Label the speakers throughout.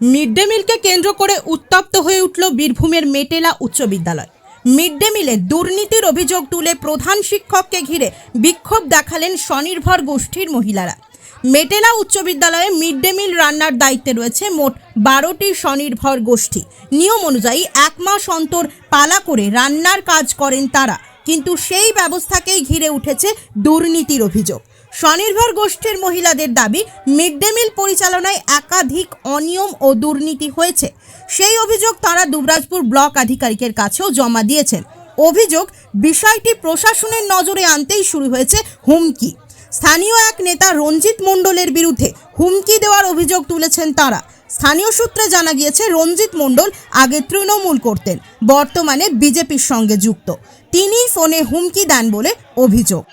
Speaker 1: Mid day মিলকে কেন্দ্র করে উত্তপ্ত হয়ে উঠল বীরভূমের মেটেলা উচ্চ বিদ্যালয়। মিড ডে মিলে দুর্নীতির অভিযোগ তুলে প্রধান শিক্ষককে ঘিরে বিক্ষোভ দেখালেন স্বনির্ভর গোষ্ঠীর মহিলারা। মেটেলা উচ্চ বিদ্যালয়ে মিড ডে মিল রান্নার দায়িত্বে রয়েছে মোট 12টি স্বনির্ভর গোষ্ঠী। নিয়ম অনুযায়ী 1 মাস অন্তর পালা করে রান্নার কাজ করেন তারা, কিন্তু সেই ব্যবস্থাকেই ঘিরে উঠেছে দুর্নীতির অভিযোগ। স্বনির্ভর গোষ্ঠীর মহিলাদের দাবি, মিড ডে মিল পরিচালনায় একাধিক অনিয়ম ও দুর্নীতি হয়েছে। সেই অভিযোগ তারা দুবরাজপুর ব্লক আধিকারিকের কাছেও জমা দিয়েছেন। অভিযোগ, বিষয়টি প্রশাসনের নজরে আনতেই শুরু হয়েছে হুমকি। স্থানীয় এক নেতা রঞ্জিত মণ্ডলের বিরুদ্ধে হুমকি দেওয়ার অভিযোগ তুলেছেন তারা। স্থানীয় সূত্রে জানা গিয়েছে, রঞ্জিত মণ্ডল আগে তৃণমূল করতেন, বর্তমানে বিজেপির সঙ্গে যুক্ত। তিনিই ফোনে হুমকি দেন বলে অভিযোগ।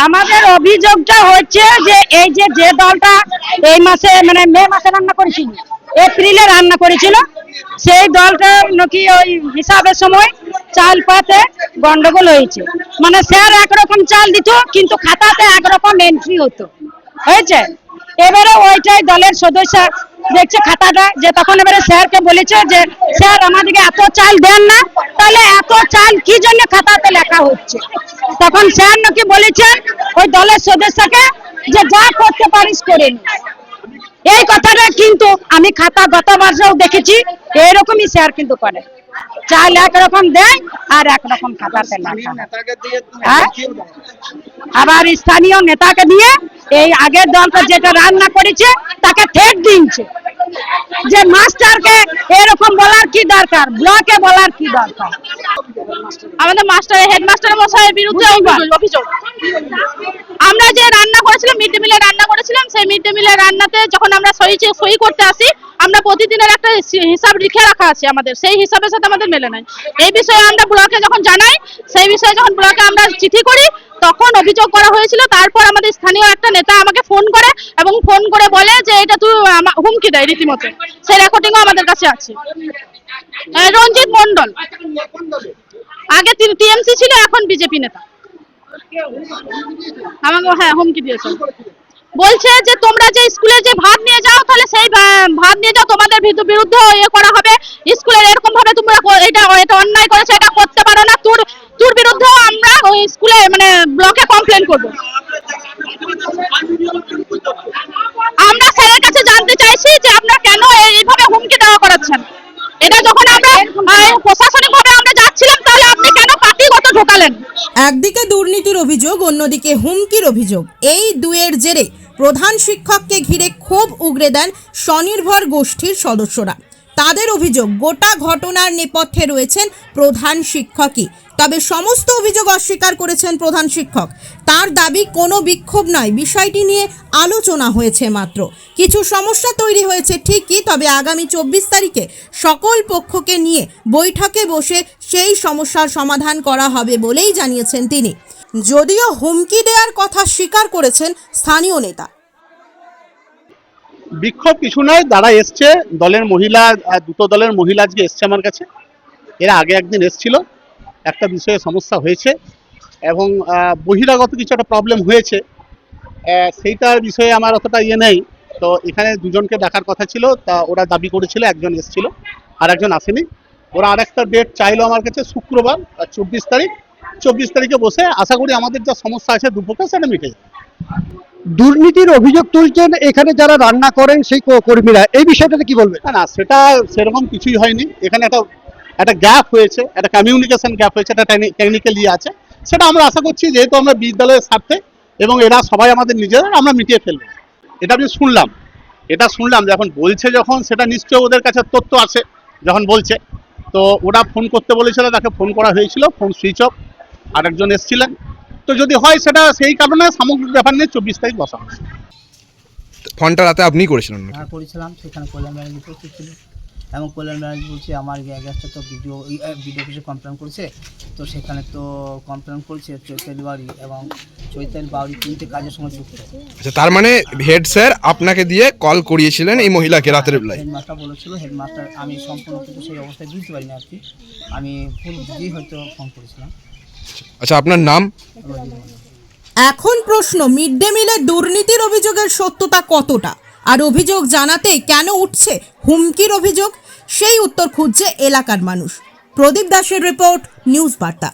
Speaker 2: আমাদের অভিযোগটা হচ্ছে যে এই যে দলটা এই মাসে মানে মে মাসে রান্না করেছিল, এপ্রিলে রান্না করেছিল, সেই দলটা নাকি ওই হিসাবের সময় চাল পাতে গন্ডগোল হয়েছে। মানে স্যার একরকম চাল দিত, কিন্তু খাতাতে একরকম এন্ট্রি হতো, হয়েছে। এবারে ওইটাই দলের সদস্য দেখছে খাতাটা, যে তখন এবারে স্যারকে বলেছে যে স্যার আমাদেরকে এত চাল দেন না, তাহলে এত চাল কি জন্য খাতাতে লেখা হচ্ছে। তখন স্যার নাকি বলেছেন ওই দলের সদস্যকে যে যা করতে পারিস করে নি। এই কথাটা কিন্তু আমি খাতা গত বছরও দেখেছি, এরকমই স্যার কিন্তু করে, চাল একরকম দেয় আর একরকম খাতাতে লেখা। আবার স্থানীয় নেতাকে দিয়ে এই আগের দলটা যেটা রান্না করেছে তাকে ঠেট দিচ্ছে, যে মাস্টারকে এরকম বলার কি দরকার, ব্লকে বলার কি দরকার।
Speaker 3: আমাদের মাস্টার হেডমাস্টার মশাইয়ের বিরুদ্ধে অভিযোগ। আমরা যে রান্না করেছিলাম, মিড ডে মিলে রান্না করেছিলাম, সেই মিড ডে মিলের রান্নাতে যখন আমরা সই করতে আসি, আমরা প্রতিদিনের একটা হিসাব লিখে রাখা আছে আমাদের, সেই হিসাবের সাথে আমাদের মেলে নাই। এই বিষয়ে আমরা ব্লকে যখন জানাই, সেই বিষয়ে যখন ব্লকে আমরা চিঠি করি, তখন অভিযোগ করা হয়েছিল। তারপর আমাদের স্থানীয় একটা নেতা আমাকে ফোন করে এবং ফোন করে বলে যে এটা তুই হুমকি দেয় রীতিমতো, সেই রেকর্ডিংও আমাদের কাছে আছে। রঞ্জিত মণ্ডল আগে টিএমসি ছিল, এখন বিজেপি নেতা। আমাকে হুমকি দিয়েছে, বলছে যে তোমরা যে স্কুলে যে ভাত নিয়ে যাও, তাহলে সেই ভাত নিয়ে যাও, তোমাদের বিরুদ্ধে ইয়ে করা হবে। স্কুলের এরকম ভাবে তোমরা এটা অন্যায় করেছে, এটা করতে পারো না, তোর বিরুদ্ধেও আমরা ওই স্কুলে মানে ব্লকে কমপ্লেন করব। আমরা স্যারের কাছে জানতে চাইছি যে আপনারা কেন এইভাবে হুমকি দেওয়া করাচ্ছেন। এটা যখন আমরা প্রশাসনিক ভাবে আমরা যাচ্ছিলাম, তাহলে আপনি কেন পার্টিগত ঢোকালেন?
Speaker 1: একদিকে দুর্নীতির অভিযোগ, অন্যদিকে হুমকির অভিযোগ। এই দুয়ের জেরে প্রধান শিক্ষককে ঘিরে ক্ষোভ উগরে দেন স্বনির্ভর গোষ্ঠীর সদস্যরা। তাদের অভিযোগ, গোটা ঘটনার নেপথ্যে রয়েছেন প্রধান শিক্ষকই। তবে সমস্ত অভিযোগ অস্বীকার করেছেন প্রধান শিক্ষক। তার দাবি, কোনো বিক্ষোভ নয়, বিষয়টি নিয়ে আলোচনা হয়েছে মাত্র। কিছু সমস্যা তৈরি হয়েছে ঠিকই, তবে আগামী 24 তারিখে সকল পক্ষকে নিয়ে বৈঠকে বসে সেই সমস্যার সমাধান করা হবে বলেই জানিয়েছেন তিনি। যদিও হুমকি দেওয়ার কথা স্বীকার করেছেন স্থানীয় নেতা।
Speaker 4: বিক্ষোভ কিছু নয়, যারা এসছে দলের মহিলা, দুটো দলের মহিলা আজকে এসছে আমার কাছে। এরা আগে একদিন এসছিল, একটা বিষয়ে সমস্যা হয়েছে এবং বহিরাগত কিছু একটা প্রবলেম হয়েছে, সেইটার বিষয়ে আমার অতটা ইয়ে নেই। তো এখানে দুজনকে ডাকার কথা ছিল, তা ওরা দাবি করেছিল একজন এসছিল আর একজন আসেনি। ওরা আরেকটা ডেট চাইলো আমার কাছে, শুক্রবার 24 তারিখ। 24 তারিখে বসে আশা করি আমাদের যা সমস্যা আছে দুপক্ষে সেটা মিটে যাবে।
Speaker 5: দুর্নীতির অভিযোগ তুলছেন এখানে যারা রান্না করেন সেই কর্মীরা, এই বিষয়টাতে কি বলবেন?
Speaker 4: না, সেটা সেরকম কিছুই হয়নি। এখানে একটা গ্যাপ হয়েছে, একটা কমিউনিকেশন গ্যাপ হয়েছে, একটা টেকনিক্যাল ইয়ে আছে। সেটা আমরা আশা করছি, যেহেতু আমরা বিদ্যালয়ের স্বার্থে এবং এরা সবাই আমাদের নিজেরা, আমরা মিটিয়ে ফেলবো। এটা আমি শুনলাম, যখন বলছে, যখন সেটা নিশ্চয়ই ওদের কাছে তথ্য আছে। যখন বলছে, তো ওরা ফোন করতে বলেছিল, তাকে ফোন করা হয়েছিল, ফোন সুইচ অফ, আরেকজন এসেছিলেন। তো যদি হয় সেটা সেই কারণে সামগ্রিক ব্যাপার নিয়ে 24 তারিখ বসা হবে।
Speaker 6: ফোনটা রাতে আপনি করেছিলেন?
Speaker 7: হ্যাঁ করেছিলাম, সেখানে কল্যাণ ব্যানার্জি উপস্থিত ছিল এবং কল্যাণ ব্যানার্জি বলছে আমার গ্যাসটা তো বিডিও অফিসে কমপ্লেন করেছে, তো সেখানে তো কমপ্লেন করেছে চৈতালি বাউরি এবং চৈতালি বাউরি 3টে কাজের সঙ্গে যুক্ত।
Speaker 6: আচ্ছা, তার মানে হেড স্যার আপনাকে দিয়ে কল করিয়েছিলেন এই মহিলাকে রাতের বেলায়?
Speaker 7: হেডমাস্টার বলেছিল, হেডমাস্টার আমি সম্পূর্ণ কিন্তু সেই অবস্থায় বুঝতে পারি না আর কি, আমি ফুল বুঝেই হয়তো ফোন করেছিলাম।
Speaker 6: আচ্ছা, আপনার নাম?
Speaker 1: এখন প্রশ্ন, মিড ডে মিলে দুর্নীতির অভিযোগের সত্যতা কতটা? আর অভিযোগ জানাতেই কেন উঠছে হুমকির অভিযোগ, সেই উত্তর খুঁজছে এলাকার মানুষ। প্রদীপ দাসের রিপোর্ট, নিউজ বার্তা।